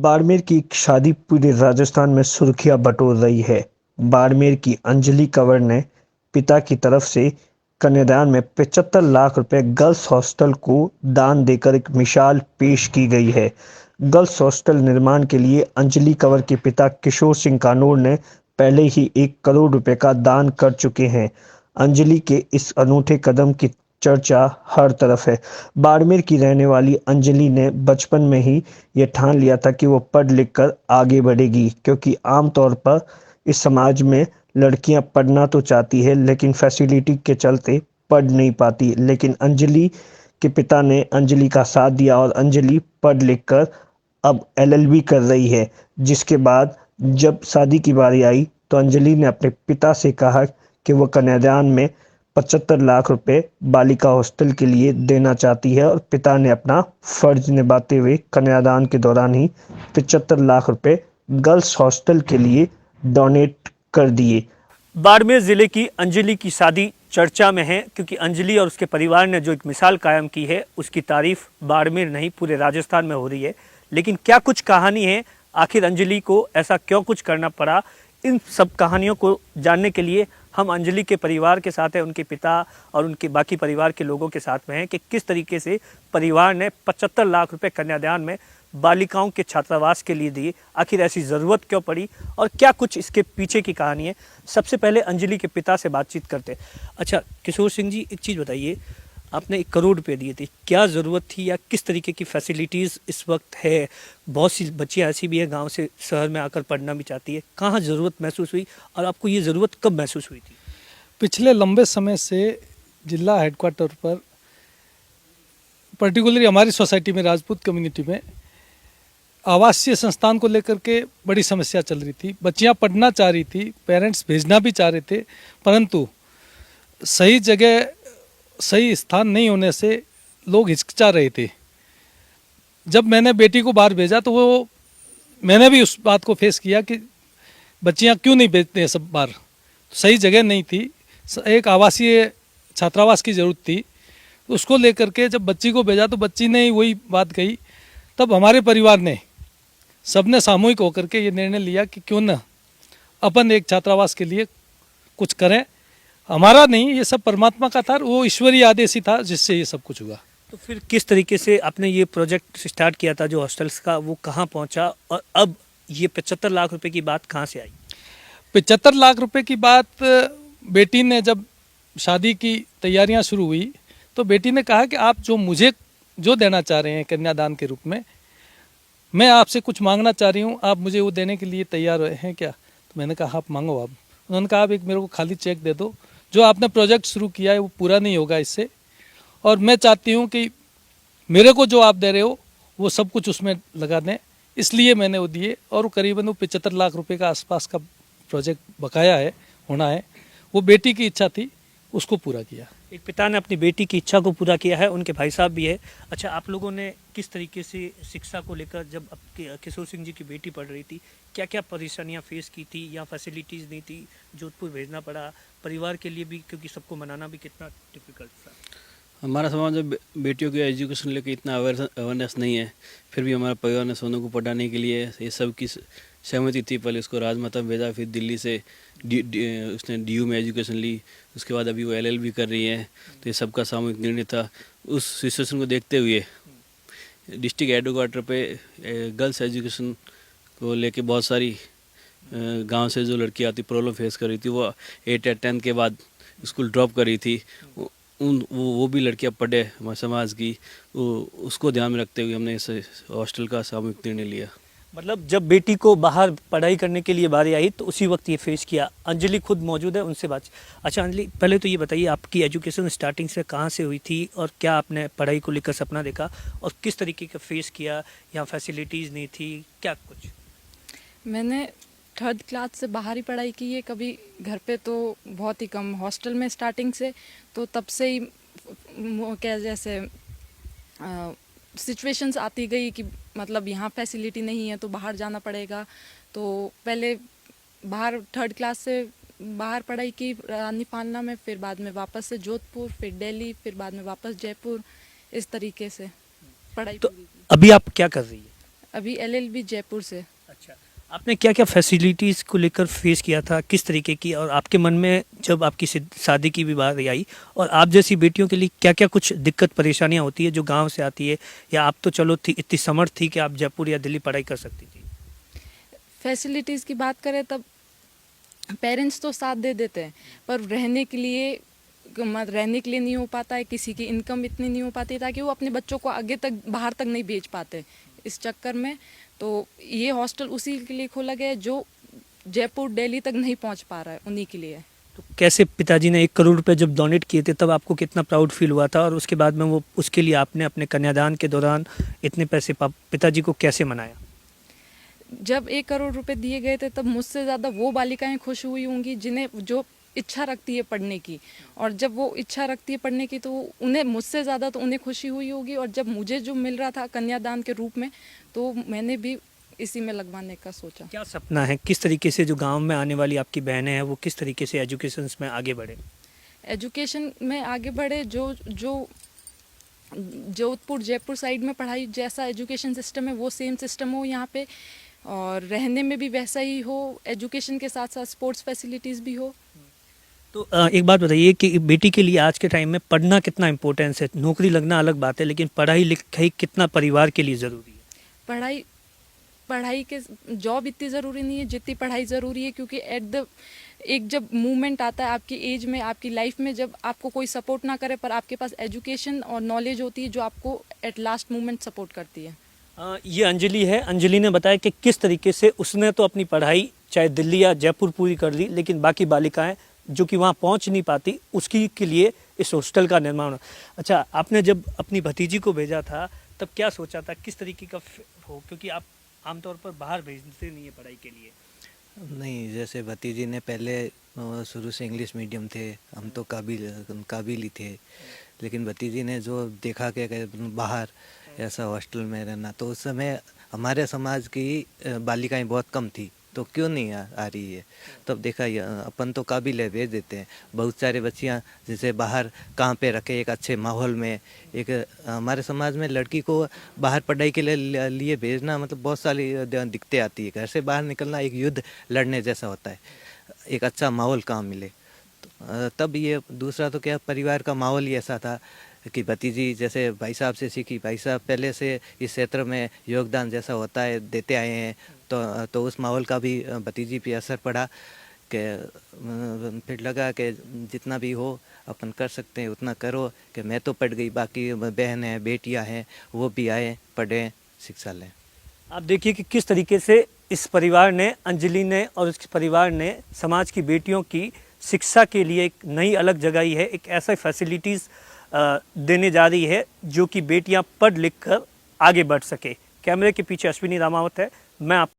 बाड़मेर की एक शादी पूरे राजस्थान में सुर्खियां बटोर रही है। बाड़मेर की अंजलि कंवर ने पिता की तरफ से कन्यादान में 75 लाख रुपए गर्ल्स हॉस्टल को दान देकर एक मिसाल पेश की गई है। गर्ल्स हॉस्टल निर्माण के लिए अंजलि कंवर के पिता किशोर सिंह कानूर ने पहले ही 1 करोड़ रुपए का दान कर चुके हैं। अंजलि के इस अनूठे कदम की चर्चा हर तरफ है। बाड़मेर की रहने वाली अंजलि ने बचपन में ही ये ठान लिया था कि वो पढ़ लिख कर आगे बढ़ेगी, क्योंकि आमतौर पर इस समाज में लड़कियां पढ़ना तो चाहती है लेकिन फैसिलिटी के चलते पढ़ नहीं पाती। लेकिन अंजलि के पिता ने अंजलि का साथ दिया और अंजलि पढ़ लिख कर अब एलएलबी कर रही है। जिसके बाद जब शादी की बारी आई तो अंजलि ने अपने पिता से कहा कि वो कन्यादान में 75 लाख रुपए बालिका हॉस्टल के लिए देना चाहती है और पिता ने अपना फर्ज निभाते हुए कन्यादान के दौरान ही 75 लाख रुपए गर्ल्स हॉस्टल के लिए डोनेट कर दिए। बाड़मेर जिले की अंजलि की शादी चर्चा में है, क्योंकि अंजलि और उसके परिवार ने जो एक मिसाल कायम की है उसकी तारीफ बाड़मेर नहीं पूरे राजस्थान में हो रही है। लेकिन क्या कुछ कहानी है, आखिर अंजलि को ऐसा क्यों कुछ करना पड़ा, इन सब कहानियों को जानने के लिए हम अंजलि के परिवार के साथ हैं, उनके पिता और उनके बाकी परिवार के लोगों के साथ में हैं कि किस तरीके से परिवार ने 75 लाख रुपए कन्यादान में बालिकाओं के छात्रावास के लिए दिए। आखिर ऐसी ज़रूरत क्यों पड़ी और क्या कुछ इसके पीछे की कहानी है। सबसे पहले अंजलि के पिता से बातचीत करते हैं। अच्छा किशोर सिंह जी, एक चीज़ बताइए, आपने 1 करोड़ रुपए दिए थे, क्या ज़रूरत थी या किस तरीके की फैसिलिटीज़ इस वक्त है? बहुत सी बच्चियाँ ऐसी भी है गांव से शहर में आकर पढ़ना भी चाहती है, कहाँ ज़रूरत महसूस हुई और आपको ये ज़रूरत कब महसूस हुई थी? पिछले लंबे समय से जिला हेडक्वार्टर पर पर्टिकुलरली हमारी सोसाइटी में राजपूत कम्युनिटी में आवासीय संस्थान को लेकर के बड़ी समस्या चल रही थी। बच्चियां पढ़ना चाह रही थी, पेरेंट्स भेजना भी चाह रहे थे, परंतु सही जगह सही स्थान नहीं होने से लोग हिचकिचा रहे थे। जब मैंने बेटी को बाहर भेजा तो मैंने भी उस बात को फेस किया कि बच्चियां क्यों नहीं भेजते हैं सब बाहर। सही जगह नहीं थी, एक आवासीय छात्रावास की ज़रूरत थी। उसको लेकर के जब बच्ची को भेजा तो बच्ची ने वही बात कही। तब हमारे परिवार ने सबने सामूहिक होकर के ये निर्णय लिया कि क्यों ना अपन एक छात्रावास के लिए कुछ करें। हमारा नहीं, ये सब परमात्मा का था, वो ईश्वरीय आदेश ही था जिससे ये सब कुछ हुआ। तो फिर किस तरीके से आपने ये प्रोजेक्ट स्टार्ट किया था जो हॉस्टल्स का, वो कहाँ पहुँचा और अब ये 75 लाख रुपए की बात कहाँ से आई? 75 लाख रुपए की बात बेटी ने जब शादी की तैयारियां शुरू हुई तो बेटी ने कहा कि आप मुझे जो देना चाह रहे हैं कन्यादान के रूप में, मैं आपसे कुछ मांगना चाह रही हूँ, आप मुझे वो देने के लिए तैयार हैं क्या? तो मैंने कहा आप मांगो। आप उन्होंने कहा आप एक मेरे को खाली चेक दे दो, जो आपने प्रोजेक्ट शुरू किया है वो पूरा नहीं होगा इससे, और मैं चाहती हूँ कि मेरे को जो आप दे रहे हो वो सब कुछ उसमें लगा दें। इसलिए मैंने वो दिए और वो करीबन 75 लाख रुपए का आसपास का प्रोजेक्ट बकाया है, होना है। वो बेटी की इच्छा थी, उसको पूरा किया। एक पिता ने अपनी बेटी की इच्छा को पूरा किया है, उनके भाई साहब भी है। अच्छा, आप लोगों ने किस तरीके से शिक्षा को लेकर, जब किशोर सिंह जी की बेटी पढ़ रही थी, क्या क्या परेशानियां फेस की थी या फैसिलिटीज़ नहीं थी, जोधपुर भेजना पड़ा परिवार के लिए भी, क्योंकि सबको मनाना भी कितना डिफिकल्ट था? हमारा समाज में बेटियों के एजुकेशन लेकर इतना अवेयरनेस नहीं है, फिर भी हमारे परिवार ने सोनू को पढ़ाने के लिए ये सब की सहमति थी। पहले उसको राजमाता में भेजा, फिर दिल्ली से उसने डीयू में एजुकेशन ली, उसके बाद अभी वो एलएलबी कर रही है। तो ये सबका सामूहिक निर्णय था। उस सिचुएशन को देखते हुए डिस्ट्रिक्ट हेडक्वार्टर पे गर्ल्स एजुकेशन को लेके बहुत सारी गांव से जो लड़की आती प्रॉब्लम फेस कर रही थी, वो 8 या 10 के बाद स्कूल ड्रॉप कर रही थी। वो भी लड़कियां पढ़े हमारे समाज की, उसको ध्यान में रखते हुए हमने इस हॉस्टल का सामूहिक निर्णय लिया। मतलब जब बेटी को बाहर पढ़ाई करने के लिए बारी आई तो उसी वक्त ये फेस किया। अंजलि खुद मौजूद है, उनसे बात। अच्छा अंजलि, पहले तो ये बताइए आपकी एजुकेशन स्टार्टिंग से कहाँ से हुई थी और क्या आपने पढ़ाई को लेकर सपना देखा और किस तरीके का फेस किया? यहाँ फैसिलिटीज़ नहीं थी, क्या कुछ? मैंने 3rd क्लास से बाहर ही पढ़ाई की है, कभी घर पे तो बहुत ही कम, हॉस्टल में स्टार्टिंग से। तो तब से ही क्या जैसे सिचुएशंस आती गई कि मतलब यहाँ फैसिलिटी नहीं है तो बाहर जाना पड़ेगा। तो पहले बाहर 3rd क्लास से बाहर पढ़ाई की रानी पालना में, फिर बाद में वापस से जोधपुर, फिर दिल्ली, फिर बाद में वापस जयपुर, इस तरीके से पढ़ाई। तो अभी आप क्या कर रही है? अभी एलएलबी जयपुर से। अच्छा, आपने क्या क्या फैसिलिटीज़ को लेकर फेस किया था, किस तरीके की, और आपके मन में जब आपकी शादी की भी बात आई, और आप जैसी बेटियों के लिए क्या क्या कुछ दिक्कत परेशानियां होती है जो गांव से आती है, या आप तो चलो थी इतनी समर्थ थी कि आप जयपुर या दिल्ली पढ़ाई कर सकती थी? फैसिलिटीज़ की बात करें तब पेरेंट्स तो साथ दे देते हैं, पर रहने के लिए नहीं हो पाता है, किसी की इनकम इतनी नहीं हो पाती ताकि वो अपने बच्चों को आगे तक बाहर तक नहीं भेज पाते। इस चक्कर में तो ये हॉस्टल उसी के लिए खोला गया है जो जयपुर दिल्ली तक नहीं पहुंच पा रहा है, उन्हीं के लिए। तो कैसे पिताजी ने 1 करोड़ रुपए जब डोनेट किए थे तब आपको कितना प्राउड फील हुआ था, और उसके बाद में वो उसके लिए आपने अपने कन्यादान के दौरान इतने पैसे पिताजी को कैसे मनाया? जब 1 करोड़ रुपए दिए गए थे तब मुझसे ज़्यादा वो बालिकाएं खुश हुई होंगी जिन्हें जो इच्छा रखती है पढ़ने की, और जब वो इच्छा रखती है पढ़ने की तो उन्हें मुझसे ज़्यादा तो उन्हें खुशी हुई होगी। और जब मुझे जो मिल रहा था कन्यादान के रूप में तो मैंने भी इसी में लगवाने का सोचा। क्या सपना है, किस तरीके से जो गांव में आने वाली आपकी बहनें हैं वो किस तरीके से एजुकेशन में आगे बढ़े? एजुकेशन में आगे बढ़े, जो जो जोधपुर जयपुर साइड में पढ़ाई जैसा एजुकेशन सिस्टम है वो सेम सिस्टम हो यहाँ पे, और रहने में भी वैसा ही हो, एजुकेशन के साथ साथ स्पोर्ट्स फैसिलिटीज़ भी हो। तो एक बात बताइए कि बेटी के लिए आज के टाइम में पढ़ना कितना इम्पोर्टेंस है? नौकरी लगना अलग बात है, लेकिन पढ़ाई लिखाई कितना परिवार के लिए ज़रूरी है? पढ़ाई के जॉब इतनी ज़रूरी नहीं है जितनी पढ़ाई ज़रूरी है, क्योंकि एक जब मूवमेंट आता है आपकी एज में, आपकी लाइफ में, जब आपको कोई सपोर्ट ना करे पर आपके पास एजुकेशन और नॉलेज होती है जो आपको एट लास्ट मूवमेंट सपोर्ट करती है। ये अंजलि है। अंजलि ने बताया कि किस तरीके से उसने तो अपनी पढ़ाई चाहे दिल्ली या जयपुर पूरी कर ली, लेकिन बाकी बालिकाएं जो कि वहाँ पहुँच नहीं पाती उसकी के लिए इस हॉस्टल का निर्माण हो। अच्छा, आपने जब अपनी भतीजी को भेजा था तब क्या सोचा था, किस तरीके का हो, क्योंकि आप आमतौर पर बाहर भेजते नहीं है पढ़ाई के लिए? नहीं, जैसे भतीजी ने पहले शुरू से इंग्लिश मीडियम थे, हम तो काबिल ही थे, लेकिन भतीजी ने जो देखा कि बाहर ऐसा हॉस्टल में रहना, तो उस समय हमारे समाज की बालिकाएं बहुत कम थी, तो क्यों नहीं आ रही है। तब देखा अपन तो काबिल है, भेज देते हैं। बहुत सारे बच्चियां जैसे बाहर कहाँ पे रखे, एक अच्छे माहौल में। एक हमारे समाज में लड़की को बाहर पढ़ाई के लिए भेजना मतलब बहुत सारी दिक्कतें आती है। घर से बाहर निकलना एक युद्ध लड़ने जैसा होता है, एक अच्छा माहौल कहाँ मिले। तब ये दूसरा तो क्या, परिवार का माहौल ही ऐसा था कि भतीजी जैसे भाई साहब से सीखी, भाई साहब पहले से इस क्षेत्र में योगदान जैसा होता है देते आए हैं, तो उस माहौल का भी भतीजी पे असर पड़ा कि फिर लगा कि जितना भी हो अपन कर सकते हैं उतना करो, कि मैं तो पढ़ गई, बाकी बहन हैं बेटियां हैं वो भी आए पढ़ें शिक्षा लें। आप देखिए कि किस तरीके से इस परिवार ने, अंजलि ने और इस परिवार ने समाज की बेटियों की शिक्षा के लिए एक नई अलग जगाई है, एक ऐसा फैसिलिटीज़ देने जा रही है जो कि बेटियां पढ़ लिख कर आगे बढ़ सके। कैमरे के पीछे अश्विनी रामावत है, मैं आप